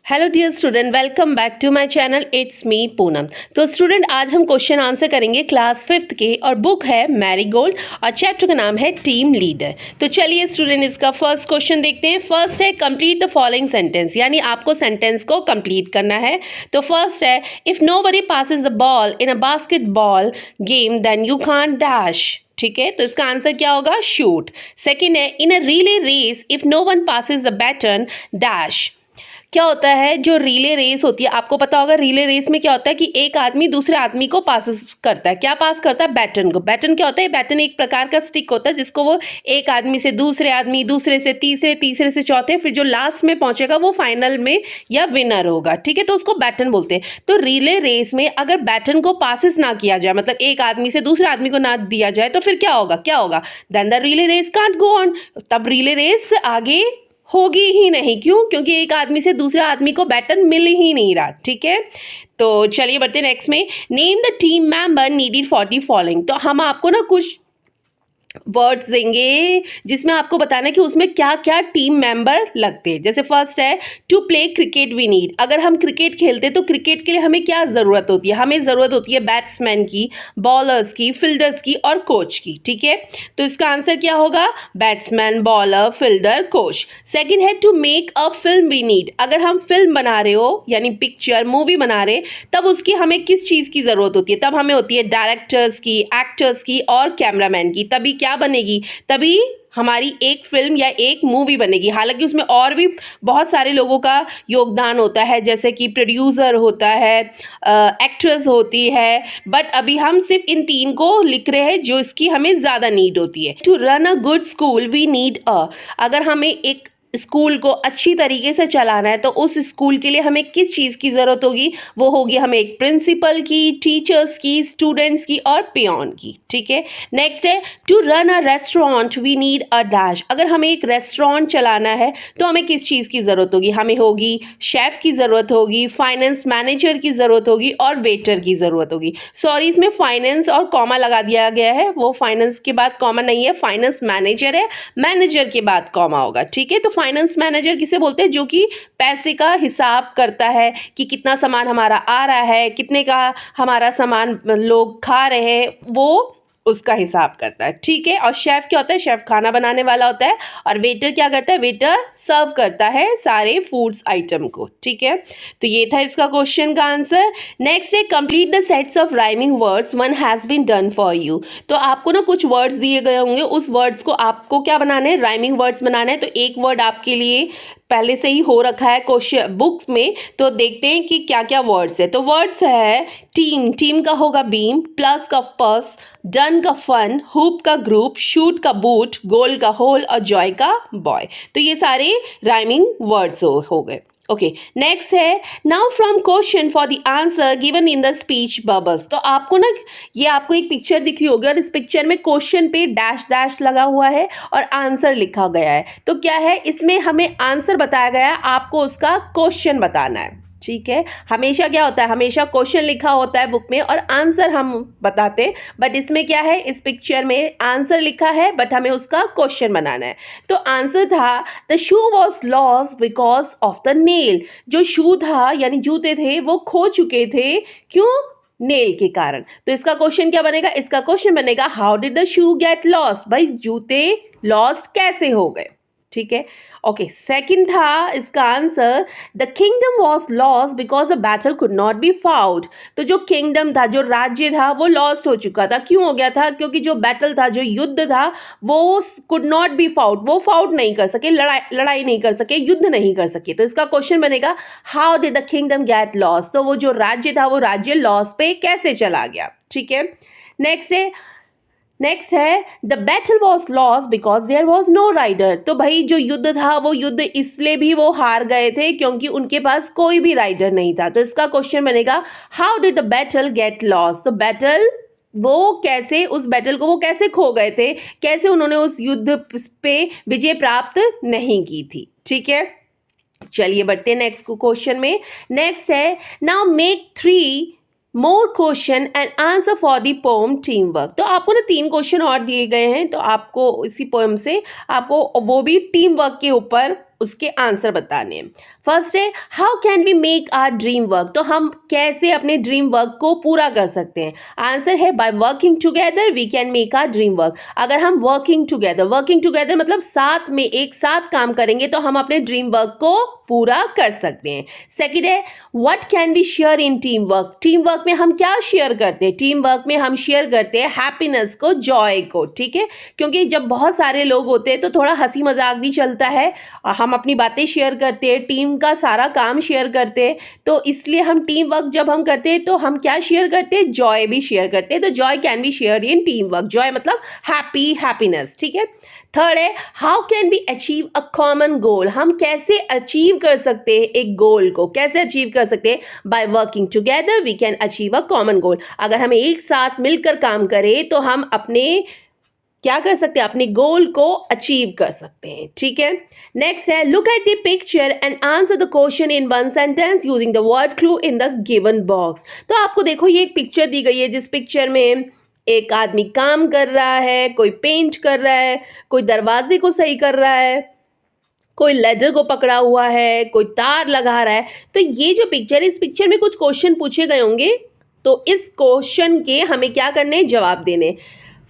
Hello dear student, welcome back to my channel. It's me Poonam. तो student, आज हम question answer करेंगे class 5th के और बुक है मैरीगोल्ड और चैप्टर का नाम है टीम लीडर। तो चलिए स्टूडेंट, इसका फर्स्ट क्वेश्चन देखते हैं। फर्स्ट है कंप्लीट द फॉलोइंग सेंटेंस, यानी आपको सेंटेंस को कंप्लीट करना है। तो फर्स्ट है if nobody passes the ball in a basketball game then you can't dash. ठीक है, तो इसका आंसर क्या होगा? शूट। सेकेंड है in a relay race if no one passes the baton dash. क्या होता है जो रिले रेस होती है, आपको पता होगा रिले रेस में क्या होता है कि एक आदमी दूसरे आदमी को पास करता है। क्या पास करता है? बैटन को। बैटन क्या होता है? बैटन एक प्रकार का स्टिक होता है जिसको वो एक आदमी से दूसरे आदमी, दूसरे से तीसरे, तीसरे से चौथे, फिर जो लास्ट में पहुंचेगा वो फाइनल में या विनर होगा। ठीक है, तो उसको बैटन बोलते हैं। तो रिले रेस में अगर बैटन को पासिस ना किया जाए, मतलब एक आदमी से दूसरे आदमी को ना दिया जाए, तो फिर क्या होगा? क्या होगा? Then the relay race can't go on. तब रिले रेस आगे होगी ही नहीं। क्यों? क्योंकि एक आदमी से दूसरे आदमी को बैटन मिल ही नहीं रहा। ठीक है, तो चलिए बढ़ते नेक्स्ट में। Name the team member needed for the following. तो हम आपको ना कुछ वर्ड्स देंगे जिसमें आपको बताना है कि उसमें क्या क्या टीम मेंबर लगते हैं। जैसे फर्स्ट है to play cricket we need. अगर हम क्रिकेट खेलते हैं तो क्रिकेट के लिए हमें क्या ज़रूरत होती है? हमें ज़रूरत होती है बैट्समैन की, बॉलर्स की, फील्डर्स की और कोच की। ठीक है, तो इसका आंसर क्या होगा? Batsman, bowler, fielder, coach. Second है to make a film we need. अगर हम फिल्म बना रहे हो यानी पिक्चर, मूवी बना रहे, तब उसकी हमें किस चीज़ की ज़रूरत होती है? तब हमें होती है डायरेक्टर्स की, एक्टर्स की और कैमरामैन की। तभी क्या बनेगी? तभी हमारी एक फिल्म या एक मूवी बनेगी। हालांकि उसमें और भी बहुत सारे लोगों का योगदान होता है, जैसे कि प्रोड्यूसर होता है, एक्ट्रेस होती है, बट अभी हम सिर्फ इन तीन को लिख रहे हैं जो इसकी हमें ज़्यादा नीड होती है। To run a good school we need a. अगर हमें एक स्कूल को अच्छी तरीके से चलाना है तो उस स्कूल के लिए हमें किस चीज़ की ज़रूरत होगी? वो होगी हमें एक प्रिंसिपल की, टीचर्स की, स्टूडेंट्स की और पियोन की। ठीक है, नेक्स्ट है to run a restaurant we need a dash. अगर हमें एक रेस्टोरेंट चलाना है तो हमें किस चीज़ की ज़रूरत होगी? हमें होगी शेफ़ की ज़रूरत होगी, फाइनेंस मैनेजर की ज़रूरत होगी और वेटर की ज़रूरत होगी। सॉरी, इसमें फाइनेंस और कॉमा लगा दिया गया है, वो फाइनेंस के बाद कॉमा नहीं है, फाइनेंस मैनेजर है, मैनेजर के बाद कॉमा होगा। ठीक है, तो फाइनेंस मैनेजर किसे बोलते हैं? जो कि पैसे का हिसाब करता है कि कितना सामान हमारा आ रहा है, कितने का हमारा सामान लोग खा रहे हैं, वो उसका हिसाब करता है। ठीक है, और शेफ क्या होता है? शेफ खाना बनाने वाला होता है। और वेटर क्या करता है? वेटर सर्व करता है सारे फूड्स आइटम को। ठीक है, तो ये था इसका क्वेश्चन का आंसर। नेक्स्ट है complete the sets of rhyming words one has been done for you. तो आपको ना कुछ वर्ड्स दिए गए होंगे, उस वर्ड्स को आपको क्या बनाना है? राइमिंग वर्ड्स बनाना है। तो एक वर्ड आपके लिए पहले से ही हो रखा है क्वेश्चन बुक्स में, तो देखते हैं कि क्या क्या वर्ड्स है। तो वर्ड्स है टीम, टीम का होगा बीम, प्लस का पर्स, डन का फन, हुप का ग्रुप, शूट का बूट, गोल का होल और जॉय का बॉय। तो ये सारे राइमिंग वर्ड्स हो गए। ओके, नेक्स्ट है now from question for the answer given in the speech bubbles. तो आपको ना ये आपको एक पिक्चर दिख रही होगी और इस पिक्चर में क्वेश्चन पे डैश डैश लगा हुआ है और आंसर लिखा गया है। तो क्या है, इसमें हमें आंसर बताया गया है, आपको उसका क्वेश्चन बताना है। ठीक है, हमेशा क्या होता है? हमेशा क्वेश्चन लिखा होता है बुक में और आंसर हम बताते हैं, बट इसमें क्या है? इस पिक्चर में आंसर लिखा है बट हमें उसका क्वेश्चन बनाना है। तो आंसर था the shoe was lost because of the nail. जो शू था यानी जूते थे वो खो चुके थे। क्यों? नेल के कारण। तो इसका क्वेश्चन क्या बनेगा? इसका क्वेश्चन बनेगा how did the shoe get lost. भाई जूते लॉस्ट कैसे हो गए? ठीक है, ओके। सेकंड था इसका answer the kingdom was lost because the battle could not be fought. तो जो किंगडम था, जो राज्य था, वो लॉस्ट हो चुका था। क्यों हो गया था? क्योंकि जो बैटल था, जो युद्ध था, वो कुड नॉट बी फाउट, वो फाउट नहीं कर सके, लड़ाई नहीं कर सके, युद्ध नहीं कर सके। तो इसका क्वेश्चन बनेगा how did the kingdom get lost. तो वो जो राज्य था वो राज्य लॉस पे कैसे चला गया? ठीक है, नेक्स्ट है the battle was loss because there was no rider. तो भाई जो युद्ध था वो युद्ध इसलिए भी वो हार गए थे क्योंकि उनके पास कोई भी राइडर नहीं था। तो इसका क्वेश्चन बनेगा how did the battle get loss. तो बैटल वो कैसे, उस बैटल को वो कैसे खो गए थे, कैसे उन्होंने उस युद्ध पे विजय प्राप्त नहीं की थी। ठीक है, चलिए बढ़ते हैं नेक्स्ट क्वेश्चन में। नेक्स्ट है now make 3 more question and answer for the poem team work. तो आपको ना 3 क्वेश्चन और दिए गए हैं, तो आपको इसी पोएम से आपको वो भी टीम वर्क के ऊपर उसके आंसर बताने हैं। फर्स्ट है how can we make our dream work, तो हम कैसे अपने ड्रीम वर्क को पूरा कर सकते हैं। आंसर है by working together we can make our dream work. अगर हम वर्किंग टुगेदर मतलब साथ में एक साथ काम करेंगे तो हम अपने ड्रीम वर्क को पूरा कर सकते हैं। सेकंड है what can we share in team work, team work में हम क्या शेयर करते हैं, टीम वर्क में हम शेयर करते हैं हैप्पीनेस को, जॉय को, ठीक है, क्योंकि जब बहुत सारे लोग होते हैं तो थोड़ा हंसी मजाक भी चलता है, हम अपनी बातें शेयर करते हैं, टीम का सारा काम शेयर करते हैं, तो इसलिए हम टीम वर्क जब हम करते हैं तो हम क्या शेयर करते हैं, जॉय भी शेयर करते हैं। तो joy can be share in team work, joy मतलब हैप्पीनेस, ठीक है। थर्ड है how can we achieve a common goal, हम कैसे अचीव कर सकते हैं एक गोल को, कैसे अचीव कर सकते हैं, by working together we can achieve a common goal. अगर हम एक साथ मिलकर काम करें तो हम अपने क्या कर सकते हैं, अपने गोल को अचीव कर सकते हैं, ठीक है। नेक्स्ट है look at the picture and answer the question in one sentence using the word clue in the given box. तो आपको देखो ये एक पिक्चर दी गई है जिस पिक्चर में एक आदमी काम कर रहा है, कोई पेंट कर रहा है, कोई दरवाजे को सही कर रहा है, कोई लेडर को पकड़ा हुआ है, कोई तार लगा रहा है। तो ये जो पिक्चर है इस पिक्चर में कुछ क्वेश्चन पूछे गए होंगे, तो इस क्वेश्चन के हमें क्या करने, जवाब देने।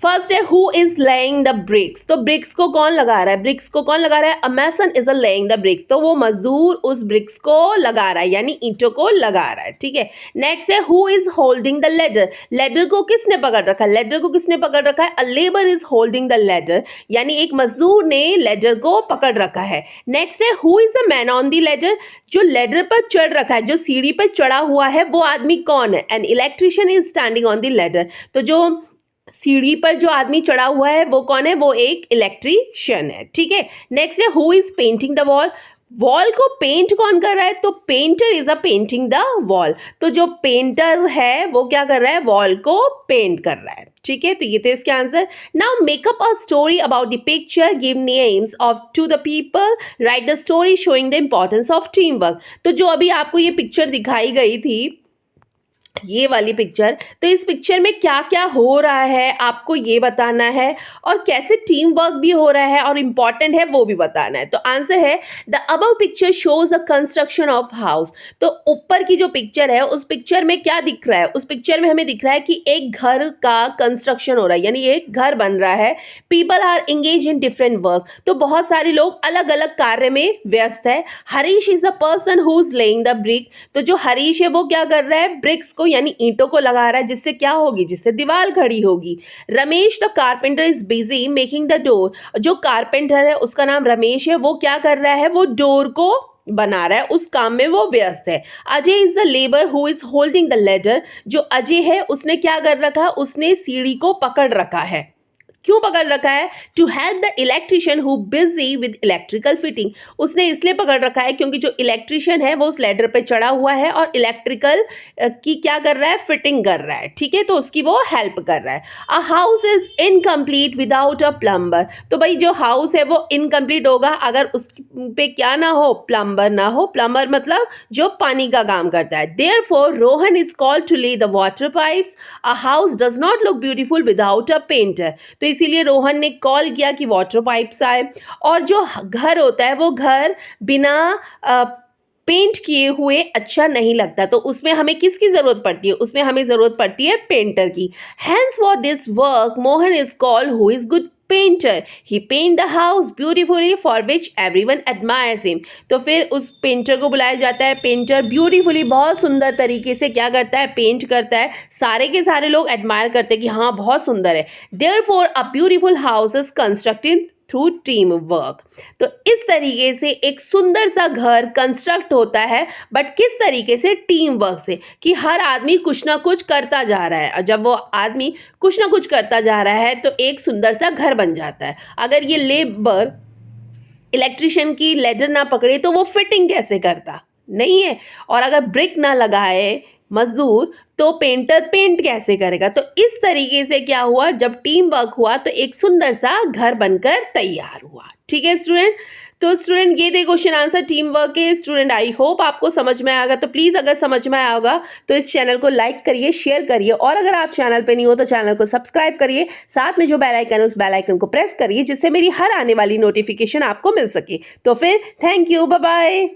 फर्स्ट है who is laying the bricks, तो ब्रिक्स को कौन लगा रहा है, ब्रिक्स को कौन लगा रहा है, अ मैसन इज लेइंग द ब्रिक्स, तो वो मजदूर उस ब्रिक्स को लगा रहा है यानी ईंटों को लगा रहा है, ठीक है। नेक्स्ट है who is holding the ladder, ladder को किसने पकड़ रखा है, लेडर को किसने पकड़ रखा है, अ labour is holding the ladder, यानी एक मजदूर ने लेडर को पकड़ रखा है। नेक्स्ट है who is a man on the ladder, जो लेडर पर चढ़ रखा है, जो सीढ़ी पर चढ़ा हुआ है वो आदमी कौन है, an electrician is standing on the ladder, तो जो सीढ़ी पर जो आदमी चढ़ा हुआ है वो कौन है, वो एक इलेक्ट्रिशियन है, ठीक है। नेक्स्ट है who is painting the wall, wall को पेंट कौन कर रहा है, तो painter is a painting the wall, तो जो पेंटर है वो क्या कर रहा है, वॉल को पेंट कर रहा है, ठीक है। तो ये थे इसके आंसर। Now make up a story about the picture, give names of to the people, write the story showing the importance of team work. तो जो अभी आपको ये पिक्चर दिखाई गई थी, ये वाली पिक्चर, तो इस पिक्चर में क्या क्या हो रहा है आपको ये बताना है, और कैसे टीम वर्क भी हो रहा है और इम्पॉर्टेंट है वो भी बताना है। तो आंसर है the above picture shows the construction of house, तो ऊपर की जो पिक्चर है उस पिक्चर में क्या दिख रहा है, उस पिक्चर में हमें दिख रहा है कि एक घर का कंस्ट्रक्शन हो रहा है, यानी एक घर बन रहा है। People are engage in different work, तो बहुत सारे लोग अलग अलग कार्य में व्यस्त है। Harish is a person who is laying the brick, तो जो हरीश है वो क्या कर रहा है, ब्रिक्स को यानी ईंटों को लगा रहा है, जिससे क्या होगी, जिससे दीवार खड़ी होगी। Ramesh the carpenter is busy making the door, जो कारपेंटर है उसका नाम रमेश है, वो क्या कर रहा है, वो डोर को बना रहा है, उस काम में वो व्यस्त है। Ajay is the labour who is holding the ladder, जो अजय है उसने क्या कर रखा है, उसने सीढ़ी को पकड़ रखा है। क्यों पकड़ रखा है, to help the electrician who busy with electrical fitting, उसने इसलिए पकड़ रखा है क्योंकि जो इलेक्ट्रिशियन है वो उस लेडर पे चढ़ा हुआ है और इलेक्ट्रिकल की क्या कर रहा है, फिटिंग कर रहा है, ठीक है, तो उसकी वो हेल्प कर रहा है। A house is incomplete without a plumber, तो भाई जो हाउस है वो इनकम्प्लीट होगा अगर उस पे क्या ना हो, प्लम्बर ना हो। प्लम्बर मतलब जो पानी का काम करता है। Therefore Rohan is called to lay the water pipes, a house does not look beautiful without a painter, तो इसीलिए रोहन ने कॉल किया कि वाटर पाइप्स आए। और जो घर होता है वो घर बिना पेंट किए हुए अच्छा नहीं लगता, तो उसमें हमें किसकी जरूरत पड़ती है, उसमें हमें जरूरत पड़ती है पेंटर की। Hence for this work Mohan is called who is good painter, he paint the house beautifully for which everyone admires him, तो फिर उस पेंटर को बुलाया जाता है। पेंटर ब्यूटीफुली बहुत सुंदर तरीके से क्या करता है, पेंट करता है, सारे के सारे लोग एडमायर करते हैं कि हाँ बहुत सुंदर है। Therefore a beautiful house is constructed through team work, तो इस तरीके से एक सुंदर सा घर कंस्ट्रक्ट होता है, बट किस तरीके से, टीम वर्क से, कि हर आदमी कुछ ना कुछ करता जा रहा है, और जब वो आदमी कुछ ना कुछ करता जा रहा है तो एक सुंदर सा घर बन जाता है। अगर ये लेबर इलेक्ट्रिशियन की लेडर ना पकड़े तो वो फिटिंग कैसे करता, नहीं है, और अगर ब्रिक ना लगाए मजदूर तो पेंटर पेंट कैसे करेगा। तो इस तरीके से क्या हुआ, जब टीम वर्क हुआ तो एक सुंदर सा घर बनकर तैयार हुआ। ठीक है स्टूडेंट, तो स्टूडेंट ये थे क्वेश्चन आंसर टीम वर्क के। स्टूडेंट आई होप आपको समझ में आएगा, तो प्लीज़ अगर समझ में आया होगा तो इस चैनल को लाइक करिए, शेयर करिए, और अगर आप चैनल पे नहीं हो तो चैनल को सब्सक्राइब करिए। साथ में जो बेल आइकन है उस बेल आइकन को प्रेस करिए, जिससे मेरी हर आने वाली नोटिफिकेशन आपको मिल सके। तो फिर थैंक यू, बाय बाय।